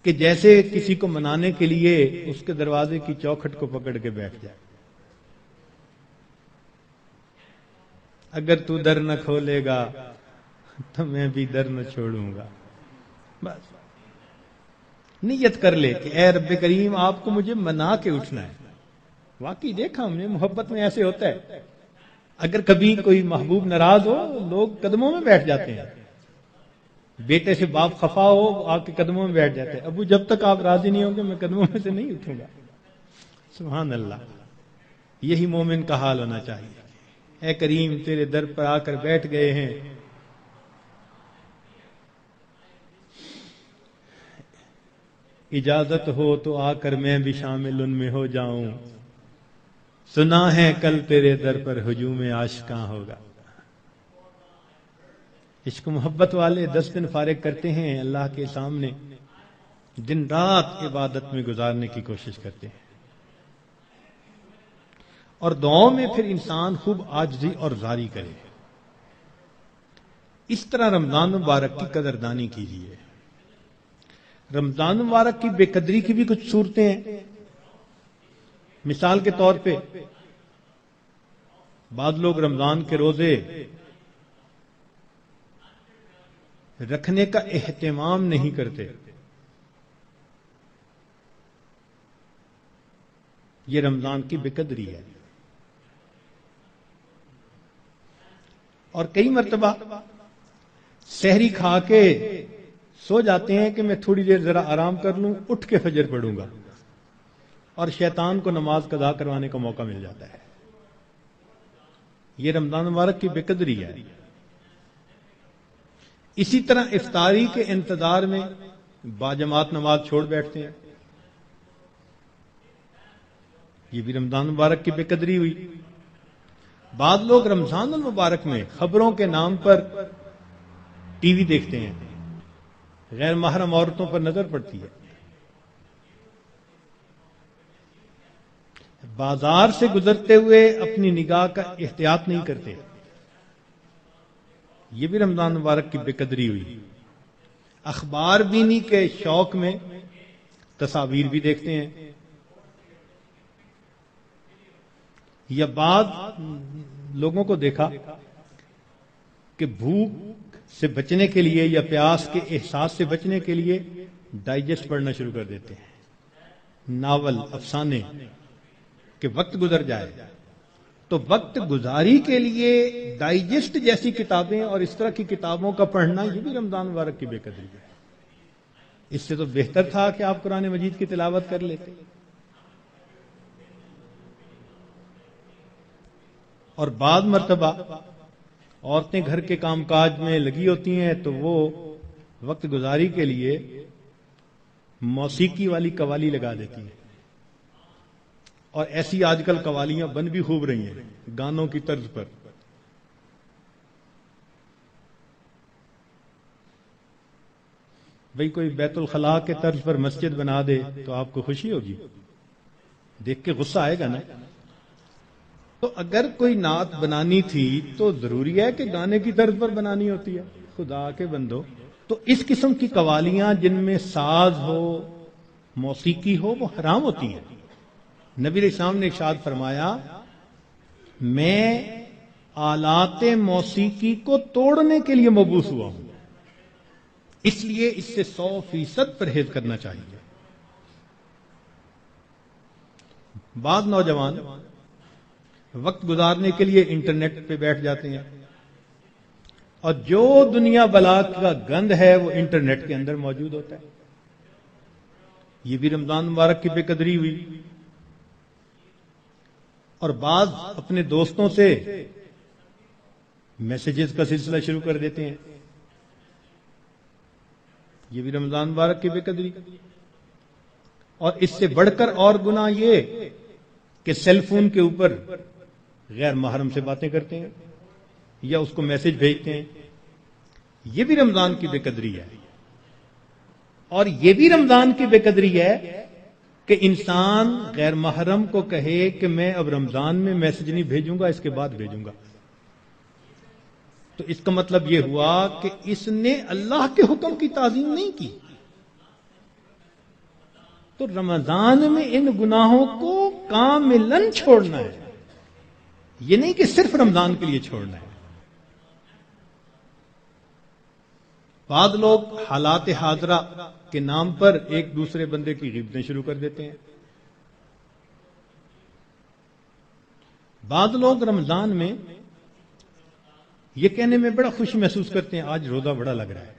کہ جیسے کسی کو منانے کے لیے اس کے دروازے کی چوکھٹ کو پکڑ کے بیٹھ جائے. اگر تو در نہ کھولے گا تو میں بھی در نہ چھوڑوں گا. بس نیت کر لے کہ اے رب کریم آپ کو مجھے منا کے اٹھنا ہے. واقعی دیکھا ہم نے، محبت میں ایسے ہوتا ہے، اگر کبھی کوئی محبوب ناراض ہو لوگ قدموں میں بیٹھ جاتے ہیں، بیٹے سے باپ خفا ہو آپ کے قدموں میں بیٹھ جاتے ہیں، ابو جب تک آپ راضی نہیں ہوں گے میں قدموں میں سے نہیں اٹھوں گا۔ سبحان اللہ، یہی مومن کا حال ہونا چاہیے۔ اے کریم تیرے در پر آ کر بیٹھ گئے ہیں، اجازت ہو تو آ کر میں بھی شامل ان میں ہو جاؤں، سنا ہے کل تیرے در پر ہجوم عاشقاں ہوگا۔ عشق محبت والے 10 دن فارغ کرتے ہیں اللہ کے سامنے، دن رات عبادت میں گزارنے کی کوشش کرتے ہیں، اور دعاؤں میں پھر انسان خوب عاجزی اور زاری کرے۔ اس طرح رمضان مبارک کی قدردانی کیجیے۔ رمضان مبارک کی بے قدری کی بھی کچھ صورتیں ہیں۔ مثال کے طور پہ بعض لوگ رمضان کے روزے رکھنے کا اہتمام نہیں کرتے، یہ رمضان کی بے قدری ہے۔ اور کئی مرتبہ سحری کھا کے سو جاتے ہیں کہ میں تھوڑی دیر ذرا آرام کر لوں، اٹھ کے فجر پڑھوں گا، اور شیطان کو نماز قضا کروانے کا موقع مل جاتا ہے۔ یہ رمضان مبارک کی بے قدری ہے۔ اسی طرح افطاری کے انتظار میں باجماعت نماز چھوڑ بیٹھتے ہیں، یہ بھی رمضان مبارک کی بے قدری ہوئی۔ بعض لوگ رمضان المبارک میں خبروں کے نام پر ٹی وی دیکھتے ہیں، غیر محرم عورتوں پر نظر پڑتی ہے، بازار سے گزرتے ہوئے اپنی نگاہ کا احتیاط نہیں کرتے، یہ بھی رمضان مبارک کی بے قدری ہوئی۔ اخبار بینی کے شوق میں تصاویر بھی دیکھتے ہیں، یا بعض لوگوں کو دیکھا کہ بھوک سے بچنے کے لیے یا پیاس کے احساس سے بچنے کے لیے ڈائجسٹ پڑھنا شروع کر دیتے ہیں، ناول، افسانے، کہ وقت گزر جائے۔ تو وقت گزاری کے لیے ڈائجسٹ جیسی کتابیں اور اس طرح کی کتابوں کا پڑھنا یہ بھی رمضان مبارک کی بے قدری ہے۔ اس سے تو بہتر تھا کہ آپ قرآن مجید کی تلاوت کر لیتے۔ اور بعض مرتبہ عورتیں گھر کے کام کاج میں لگی ہوتی ہیں تو وہ وقت گزاری کے لیے موسیقی والی قوالی لگا دیتی ہیں، اور ایسی آج کل قوالیاں بن بھی خوب رہی ہیں گانوں کی طرز پر۔ بھئی کوئی بیت الخلاء کے طرز پر مسجد بنا دے تو آپ کو خوشی ہوگی، دیکھ کے غصہ آئے گا نا۔ تو اگر کوئی نعت بنانی تھی تو ضروری ہے کہ گانے کی طرز پر بنانی ہوتی ہے؟ خدا کے بندو، تو اس قسم کی قوالیاں جن میں ساز ہو، موسیقی ہو، وہ حرام ہوتی ہیں۔ نبی علیہ السلام نے ارشاد فرمایا، میں آلات موسیقی کو توڑنے کے لیے مبعوث ہوا ہوں، اس لیے اس سے 100% پرہیز کرنا چاہیے۔ بعض نوجوان وقت گزارنے کے لیے انٹرنیٹ پہ بیٹھ جاتے ہیں، اور جو دنیا بلا کا گند ہے وہ انٹرنیٹ کے اندر موجود ہوتا ہے، یہ بھی رمضان مبارک کی بے قدری ہوئی۔ اور بعض اپنے دوستوں سے میسیجز کا سلسلہ شروع کر دیتے ہیں، یہ بھی رمضان مبارک کی بے قدری۔ اور اس سے بڑھ کر اور گناہ یہ کہ سیل فون کے اوپر غیر محرم سے باتیں کرتے ہیں یا اس کو میسج بھیجتے ہیں، یہ بھی رمضان کی بے قدری ہے۔ اور یہ بھی رمضان کی بے قدری ہے کہ انسان غیر محرم کو کہے کہ میں اب رمضان میں میسج نہیں بھیجوں گا، اس کے بعد بھیجوں گا، تو اس کا مطلب یہ ہوا کہ اس نے اللہ کے حکم کی تعظیم نہیں کی۔ تو رمضان میں ان گناہوں کو کاملاً چھوڑنا ہے، یہ نہیں کہ صرف رمضان کے لیے چھوڑنا ہے۔ بعض لوگ حالات حاضرہ کے نام پر ایک دوسرے بندے کی غیبتیں شروع کر دیتے ہیں، بعض لوگ رمضان میں یہ کہنے میں بڑا خوشی محسوس کرتے ہیں آج روزہ بڑا لگ رہا ہے.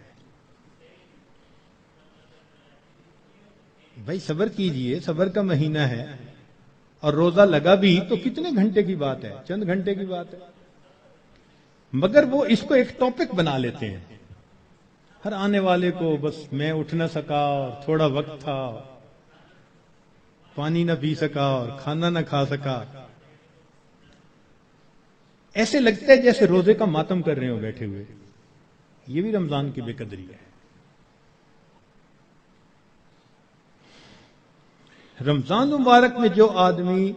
بھائی صبر کیجئے، صبر کا مہینہ ہے، اور روزہ لگا بھی تو کتنے گھنٹے کی بات ہے، چند گھنٹے کی بات ہے. مگر وہ اس کو ایک ٹاپک بنا لیتے ہیں. ہر آنے والے کو بس میں اٹھ نہ سکا اور تھوڑا وقت تھا، پانی نہ پی سکا اور کھانا نہ کھا سکا. ایسے لگتا ہے جیسے روزے کا ماتم کر رہے ہو بیٹھے ہوئے. یہ بھی رمضان کی بے قدری ہے. رمضان مبارک میں جو آدمی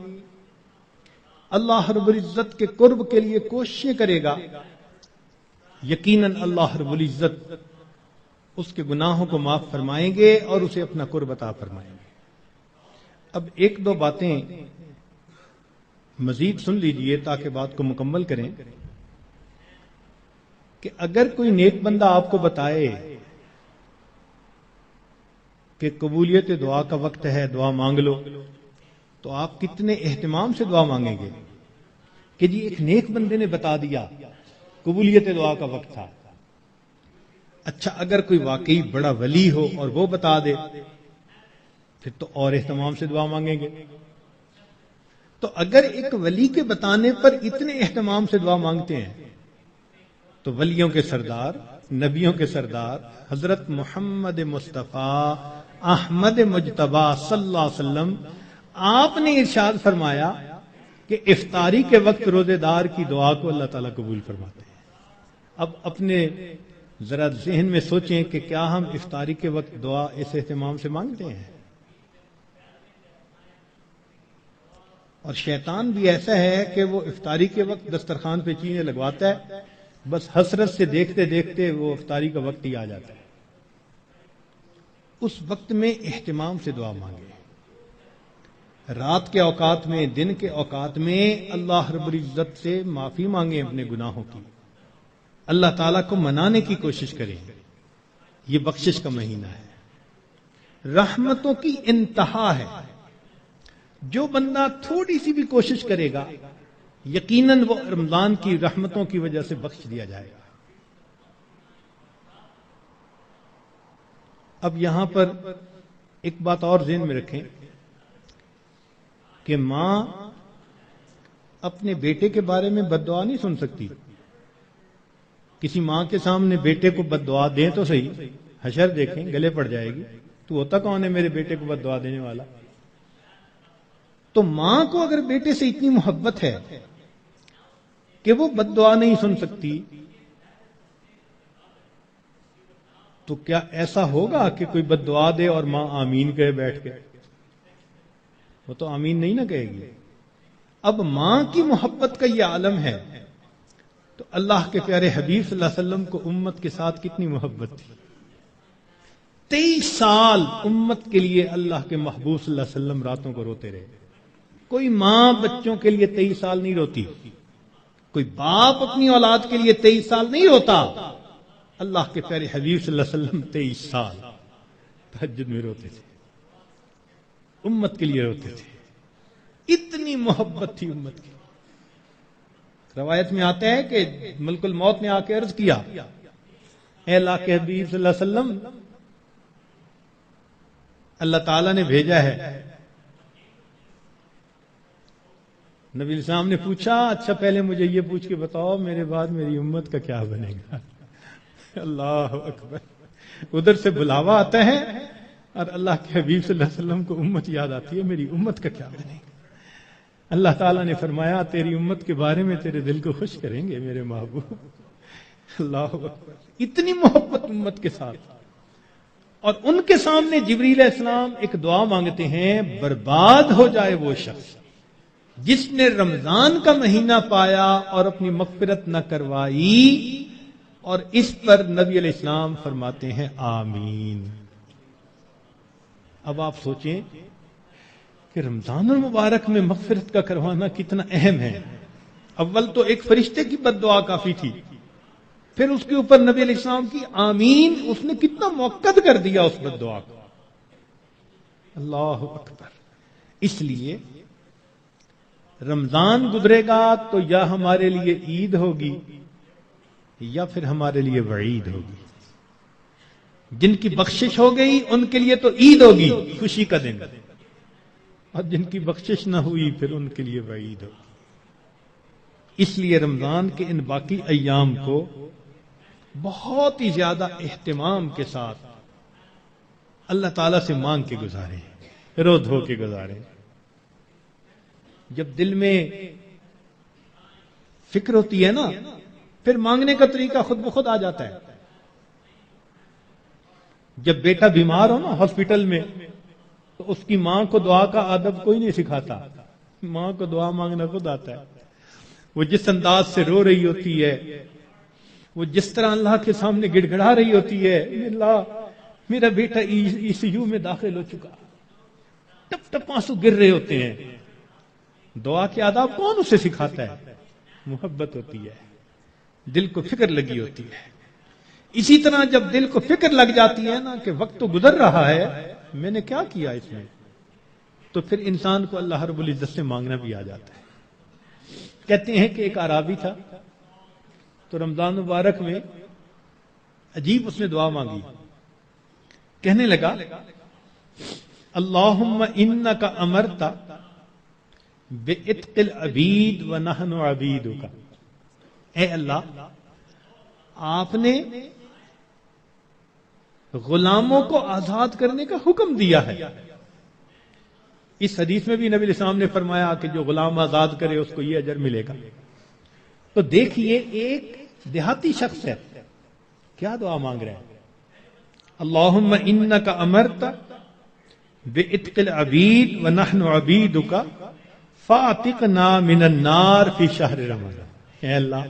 اللہ رب العزت کے قرب کے لیے کوششیں کرے گا، یقیناً اللہ رب العزت اس کے گناہوں کو معاف فرمائیں گے اور اسے اپنا قرب عطا فرمائیں گے. اب ایک دو باتیں مزید سن لیجئے تاکہ بات کو مکمل کریں کہ اگر کوئی نیک بندہ آپ کو بتائے کہ قبولیت دعا کا وقت ہے، دعا مانگ لو، تو آپ کتنے اہتمام سے دعا مانگیں گے کہ جی ایک نیک بندے نے بتا دیا قبولیت دعا کا وقت تھا. اچھا اگر کوئی واقعی بڑا ولی ہو اور وہ بتا دے پھر تو اور اہتمام سے دعا مانگیں گے. تو اگر ایک ولی کے بتانے پر اتنے اہتمام سے دعا مانگتے ہیں تو ولیوں کے سردار، نبیوں کے سردار حضرت محمد مصطفیٰ احمد مجتبی صلی اللہ علیہ وسلم، آپ نے ارشاد فرمایا کہ افطاری کے وقت روزے دار کی دعا کو اللہ تعالیٰ قبول فرماتے ہیں. اب اپنے ذرا ذہن میں سوچیں کہ کیا ہم افطاری کے وقت دعا اس اہتمام سے مانگتے ہیں؟ اور شیطان بھی ایسا ہے کہ وہ افطاری کے وقت دسترخوان پہ چیزیں لگواتا ہے، بس حسرت سے دیکھتے دیکھتے وہ افطاری کا وقت ہی آ جاتا ہے. اس وقت میں اہتمام سے دعا مانگے. رات کے اوقات میں، دن کے اوقات میں اللہ رب العزت سے معافی مانگیں اپنے گناہوں کی، اللہ تعالیٰ کو منانے کی کوشش کریں. یہ بخشش کا مہینہ ہے، رحمتوں کی انتہا ہے. جو بندہ تھوڑی سی بھی کوشش کرے گا یقیناً وہ رمضان کی رحمتوں کی وجہ سے بخش دیا جائے گا. اب یہاں پر ایک بات اور ذہن میں رکھیں کہ ماں اپنے بیٹے کے بارے میں بد دعا نہیں سن سکتی. کسی ماں کے سامنے بیٹے کو بد دعا دیں تو صحیح، حشر دیکھیں گلے پڑ جائے گی. تو ہوتا کون ہے میرے بیٹے کو بد دعا دینے والا؟ تو ماں کو اگر بیٹے سے اتنی محبت ہے کہ وہ بد دعا نہیں سن سکتی، تو کیا ایسا ہوگا کہ کوئی بد دعا دے اور ماں آمین کہے بیٹھ کے؟ وہ تو آمین نہیں نہ کہے گی. اب ماں کی محبت کا یہ عالم ہے تو اللہ کے پیارے حبیب صلی اللہ علیہ وسلم کو امت کے ساتھ کتنی محبت تھی. 23 سال امت کے لیے اللہ کے محبوب صلی اللہ علیہ وسلم راتوں کو روتے رہے. کوئی ماں بچوں کے لیے 23 سال نہیں روتی، کوئی باپ اپنی اولاد کے لیے 23 سال نہیں روتا. اللہ کے پیارے حبیب صلی اللہ علیہ وسلم 23 سال تہجد میں روتے تھے، امت کے لیے روتے تھے. اتنی محبت تھی امت کی. روایت میں آتا ہے کہ ملک الموت نے آ کے عرض کیا، اے اللہ کے حبیب صلی اللہ علیہ وسلم، اللہ تعالیٰ نے بھیجا ہے. نبی السلام نے پوچھا، اچھا پہلے مجھے یہ پوچھ کے بتاؤ میرے بعد میری امت کا کیا بنے گا؟ اللہ اکبر. ادھر سے بلاوا آتا ہے اور اللہ کے حبیب صلی اللہ علیہ وسلم کو امت یاد آتی ہے، میری امت کا کیا بنے گا؟ اللہ تعالیٰ نے فرمایا تیری امت کے بارے میں تیرے دل کو خوش کریں گے میرے محبوب. اللہ اکبر. اتنی محبت امت کے ساتھ. اور ان کے سامنے جبریل علیہ السلام ایک دعا مانگتے ہیں، برباد ہو جائے وہ شخص جس نے رمضان کا مہینہ پایا اور اپنی مغفرت نہ کروائی. اور اس پر نبی علیہ السلام فرماتے ہیں آمین. اب آپ سوچیں کہ رمضان المبارک میں مغفرت کا کروانا کتنا اہم ہے. اول تو ایک فرشتے کی بد دعا کافی تھی، پھر اس کے اوپر نبی علیہ السلام کی آمین، اس نے کتنا موقت کر دیا اس بد دعا کو. اللہ اکبر. اس لیے رمضان گزرے گا تو یا ہمارے لیے عید ہوگی یا پھر ہمارے لیے وعید ہوگی. جن کی بخشش ہو گئی ان کے لیے تو عید ہوگی، خوشی کا دن، اور جن کی بخشش نہ ہوئی پھر ان کے لیے وعید ہوگی. اس لیے رمضان کے ان باقی ایام کو بہت ہی زیادہ اہتمام کے ساتھ اللہ تعالیٰ سے مانگ کے گزاریں، رو دھو کے گزاریں. جب دل میں فکر ہوتی ہے نا، پھر مانگنے کا طریقہ خود بخود آ جاتا ہے. جب بیٹا بیمار ہو نا ہاسپٹل میں، تو اس کی ماں کو دعا کا آدب کوئی نہیں سکھاتا، ماں کو دعا مانگنا خود آتا ہے. وہ جس انداز سے رو رہی ہوتی ہے، وہ جس طرح اللہ کے سامنے گڑ گڑا رہی ہوتی ہے، اللہ میرا بیٹا ECU میں داخل ہو چکا، ٹپ ٹپ آنسو گر رہے ہوتے ہیں. دعا کے آداب کون اسے سکھاتا ہے؟ محبت ہوتی ہے، دل کو فکر لگی ہوتی ہے. اسی طرح جب دل کو فکر لگ جاتی ہے نا کہ وقت تو گزر رہا ہے، میں نے کیا کیا اس میں، تو پھر انسان کو اللہ رب العزت سے مانگنا بھی آ جاتا ہے. کہتے ہیں کہ ایک اعرابی تھا، تو رمضان مبارک میں عجیب اس نے دعا مانگی. کہنے لگا اللہم انک امرت بعتق العبید ونحن عبیدک. اے اللہ، آپ نے غلاموں کو آزاد کرنے کا حکم دیا ہے. اس حدیث میں بھی نبی علیہ السلام نے فرمایا کہ جو غلام آزاد کرے اس کو یہ اجر ملے گا. تو دیکھیے ایک دیہاتی شخص ہے، کیا دعا مانگ رہے ہیں؟ اللہم انک امرت بعتق العبید ونحن عبیدک فاعتقنا من النار فی شہر رمضان. اے اللہ،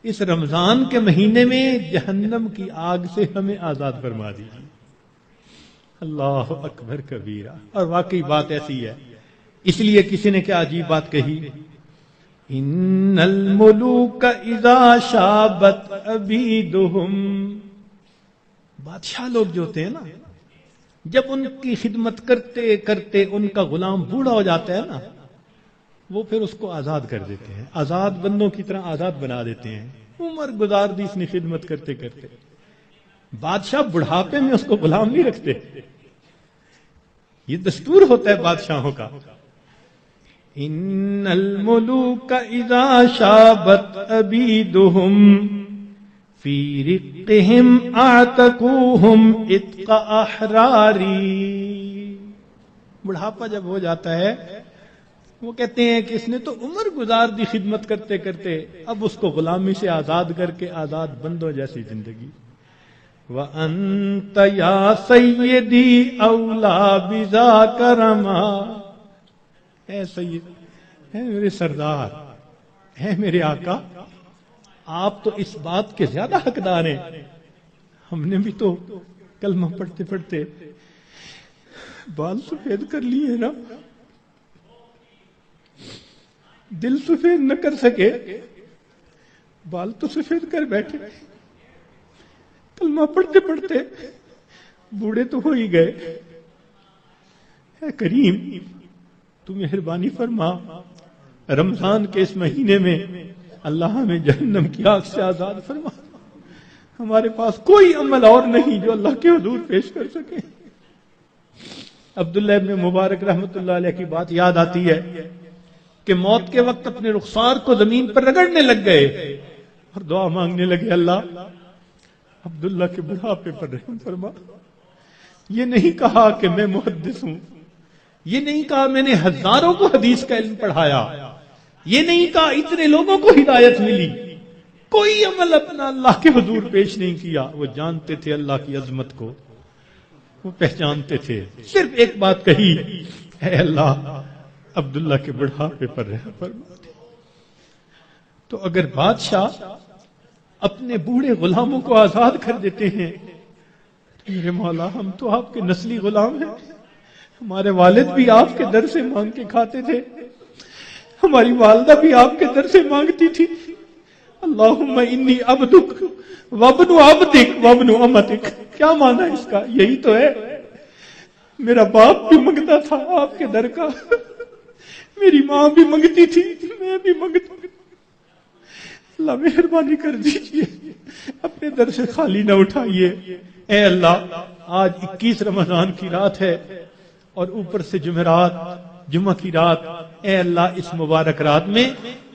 اس رمضان کے مہینے میں جہنم کی آگ سے ہمیں آزاد فرما دیجیے. اللہ اکبر کبیرہ. اور واقعی بات ایسی ہے. اس لیے کسی نے کیا عجیب بات کہی، ان الملوک اذا شابت عبیدہم. بادشاہ لوگ جو ہوتے ہیں نا، جب ان کی خدمت کرتے کرتے ان کا غلام بوڑھا ہو جاتا ہے نا، وہ پھر اس کو آزاد کر دیتے ہیں، آزاد بندوں کی طرح آزاد بنا دیتے ہیں. عمر گزار دی اس نے خدمت کرتے کرتے. بادشاہ بڑھاپے میں اس کو غلام نہیں رکھتے، یہ دستور ہوتا ہے بادشاہوں کا. ان الملوک اذا شابت عبیدہم فی رقہم اعتقوہم اتق احراری. بڑھاپا جب ہو جاتا ہے، وہ کہتے ہیں کہ اس نے تو عمر گزار دی خدمت کرتے کرتے، اب اس کو غلامی سے آزاد کر کے آزاد بندوں جیسی زندگی. وَأَنْتَ يَا سَيِّدِي أَوْلَى بِذَاكَ رَمَا. اے سید، اے میرے سردار، اے میرے آقا، آپ تو اس بات کے زیادہ حقدار ہیں. ہم نے بھی تو کلمہ پڑھتے پڑھتے بال سفید کر لیے نا، دل سفید نہ کر سکے، بال تو سفید کر بیٹھے. کلمہ پڑھتے پڑھتے بوڑھے تو ہو ہی گئے. اے کریم، تو مہربانی فرما، رمضان کے اس مہینے میں اللہ ہمیں جہنم کی آگ سے آزاد فرما. ہمارے پاس کوئی عمل اور نہیں جو اللہ کے حضور پیش کر سکے. عبداللہ ابن مبارک رحمۃ اللہ علیہ کی بات یاد آتی ہے کہ موت کے وقت اپنے رخسار کو زمین پر رگڑنے لگ گئے اور دعا مانگنے لگے، اللہ عبداللہ کے بڑھاپے پر رحم فرما. یہ نہیں کہا کہ میں محدث ہوں، یہ نہیں کہا میں نے ہزاروں کو حدیث کا علم پڑھایا، یہ نہیں کہا اتنے لوگوں کو ہدایت ملی. کوئی عمل اپنا اللہ کے حضور پیش نہیں کیا. وہ جانتے تھے اللہ کی عظمت کو، وہ پہچانتے تھے. صرف ایک بات کہی، اے اللہ عبداللہ کے بڑھاپے پر رحم فرما. تو اگر بادشاہ اپنے بوڑھے غلاموں کو آزاد کر دیتے ہیں، میرے مولا ہم تو آپ کے نسلی غلام ہیں. ہمارے والد بھی آپ کے در سے مانگ کے کھاتے تھے، ہماری والدہ بھی آپ کے در سے مانگتی تھی. اللہم انی عبدک وابن عبدک وابن امتک. کیا مانا اس کا؟ یہی تو ہے، میرا باپ بھی مانگتا تھا آپ کے در کا، میری ماں بھی منگتی تھی، میں بھی منگتا ہوں۔ اللہ مہربانی کر دیجئے، اپنے در سے خالی نہ اٹھائیے۔ اے اللہ، آج 21 رمضان کی رات ہے اور اوپر سے جمعرات، جمعہ کی رات۔ اے اللہ، اس مبارک رات میں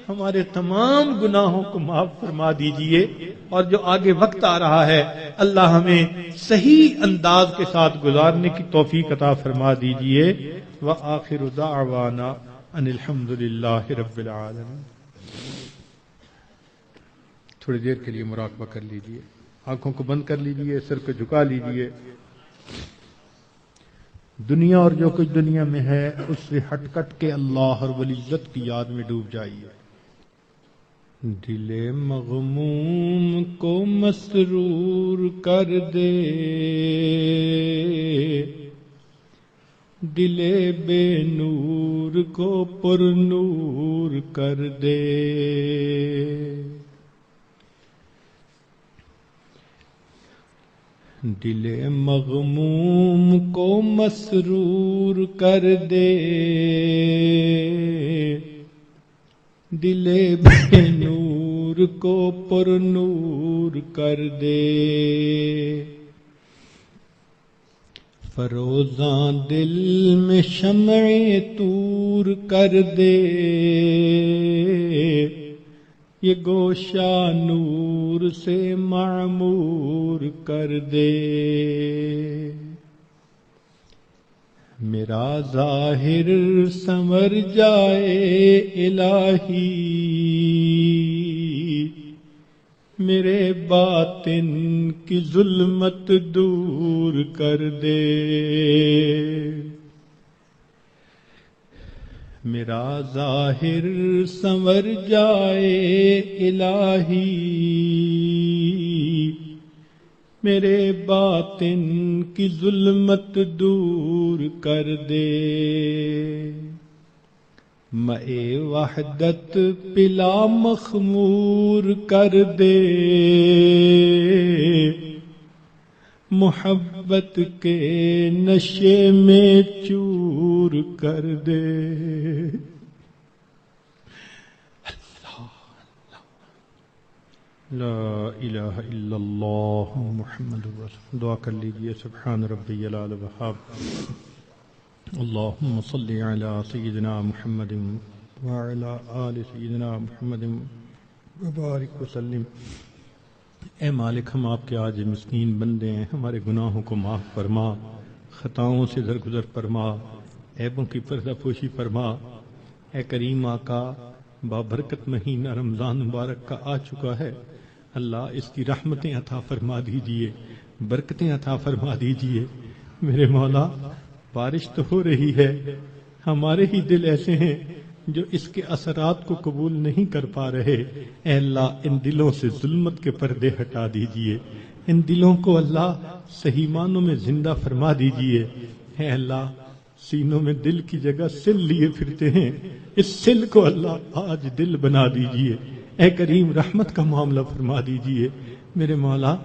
ہمارے تمام گناہوں کو معاف فرما دیجئے، اور جو آگے وقت آ رہا ہے اللہ ہمیں صحیح انداز کے ساتھ گزارنے کی توفیق عطا فرما دیجئے۔ وآخر دعوانا ان الحمد للہ رب العالمین۔ تھوڑی دیر کے لیے مراقبہ کر لیجئے، آنکھوں کو بند کر لیجئے، سر کو جھکا لیجئے۔ دنیا اور جو کچھ دنیا میں ہے اس سے ہٹ کٹ کے اللہ رب العزت کی یاد میں ڈوب جائیے۔ دل مغموم کو مسرور کر دے، دل بے نور کو پر نور کر دے۔ دل مغموم کو مسرور کر دے، دل بے نور کو پر نور کر دے۔ فروزاں دل میں شمع طور کر دے، یہ گوشہ نور سے معمور کر دے۔ میرا ظاہر سنور جائے الہی، میرے باطن کی ظلمت دور کر دے۔ میرا ظاہر سنور جائے الہی، میرے باطن کی ظلمت دور کر دے۔ مے وحدت پلا مخمور کر دے، محبت کے نشے میں چور کر دے۔ لا الہ الا اللہ محمد رسول۔ دعا کر لیجئے۔ سبحان ربی العلی الوہاب، اللہم صلی علی سیدنا محمد وعلی آل سیدنا محمد وبارک وسلم۔ اے مالک، ہم آپ کے آج مسکین بندے ہیں، ہمارے گناہوں کو معاف فرما، خطاؤں سے درگزر فرما، عیبوں کی پردہ پوشی فرما۔ اے کریم آقا، بابرکت مہینہ رمضان مبارک کا آ چکا ہے، اللہ اس کی رحمتیں عطا فرما دیجئے، برکتیں عطا فرما دیجئے۔ میرے مولا، بارش تو ہو رہی ہے، ہمارے ہی دل ایسے ہیں جو اس کے اثرات کو قبول نہیں کر پا رہے۔ اے اللہ، ان دلوں سے ظلمت کے پردے ہٹا دیجئے، ان دلوں کو اللہ صحیح معنوں میں زندہ فرما دیجئے۔ اے اللہ، سینوں میں دل کی جگہ سل لیے پھرتے ہیں، اس سل کو اللہ آج دل بنا دیجئے۔ اے کریم، رحمت کا معاملہ فرما دیجئے۔ میرے مولا،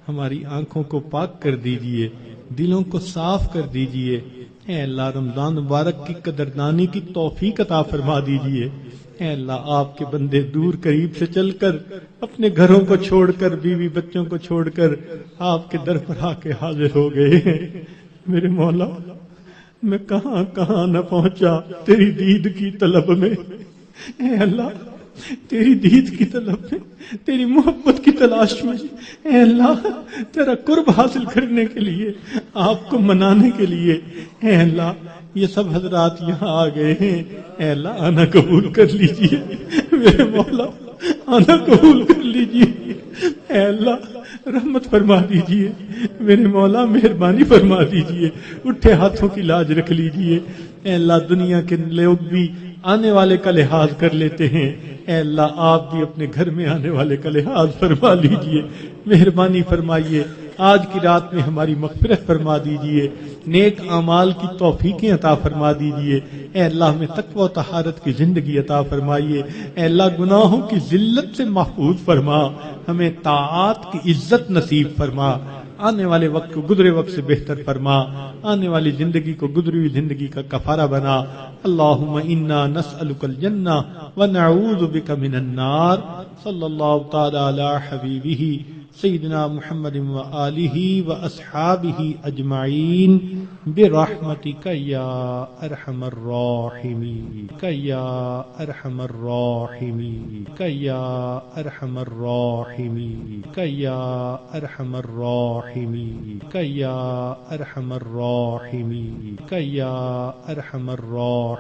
ہماری آنکھوں کو پاک کر دیجئے، دلوں کو صاف کر دیجئے۔ اے اللہ، رمضان مبارک کی قدردانی کی توفیق عطا فرما دیجئے۔ اے اللہ، آپ کے بندے دور قریب سے چل کر، اپنے گھروں کو چھوڑ کر، بیوی بچوں کو چھوڑ کر آپ کے در پر آ کے حاضر ہو گئے ہیں۔ میرے مولا، میں کہاں کہاں نہ پہنچا تیری دید کی طلب میں۔ اے اللہ، تیری دید کی طلب میں، تیری محبت کی تلاش میں، اے اللہ، تیرا قرب حاصل کرنے کے لیے، آپ کو منانے کے لیے، اے اللہ، یہ سب حضرات یہاں آ گئے ہیں۔ اے اللہ، آنا قبول کر لیجئے، میرے مولا، آنا قبول کر لیجئے۔ اے اللہ، رحمت فرما دیجئے، میرے مولا، مہربانی فرما دیجئے، اٹھے ہاتھوں کی لاج رکھ لیجئے۔ اے اللہ، دنیا کے لوگ بھی آنے والے کا لحاظ کر لیتے ہیں، اے اللہ، آپ بھی اپنے گھر میں آنے والے کا لحاظ فرما لیجئے، مہربانی فرمائیے۔ آج کی رات میں ہماری مغفرت فرما دیجئے، نیک اعمال کی توفیقیں عطا فرما دیجئے۔ اے اللہ، ہمیں تقوی و طہارت کی زندگی عطا فرمائیے۔ اے اللہ، گناہوں کی ذلت سے محفوظ فرما، ہمیں طاعات کی عزت نصیب فرما۔ آنے والے وقت کو گزرے وقت سے بہتر فرما، آنے والی زندگی کو گزری ہوئی زندگی کا کفارہ بنا۔ اللہم انا نسألک الجنہ ونعوذ بک من النار۔ صلی اللہ تعالی علی حبیبہ سیدنا محمد وآلہ واصحابہ اجمعین برحمتک یا ارحم الراحمین یا ارحم الراحمین یا ارحم الراحمین یا ارحم الراحمین یا ارحم الراحمین یا ارحم الراحمین۔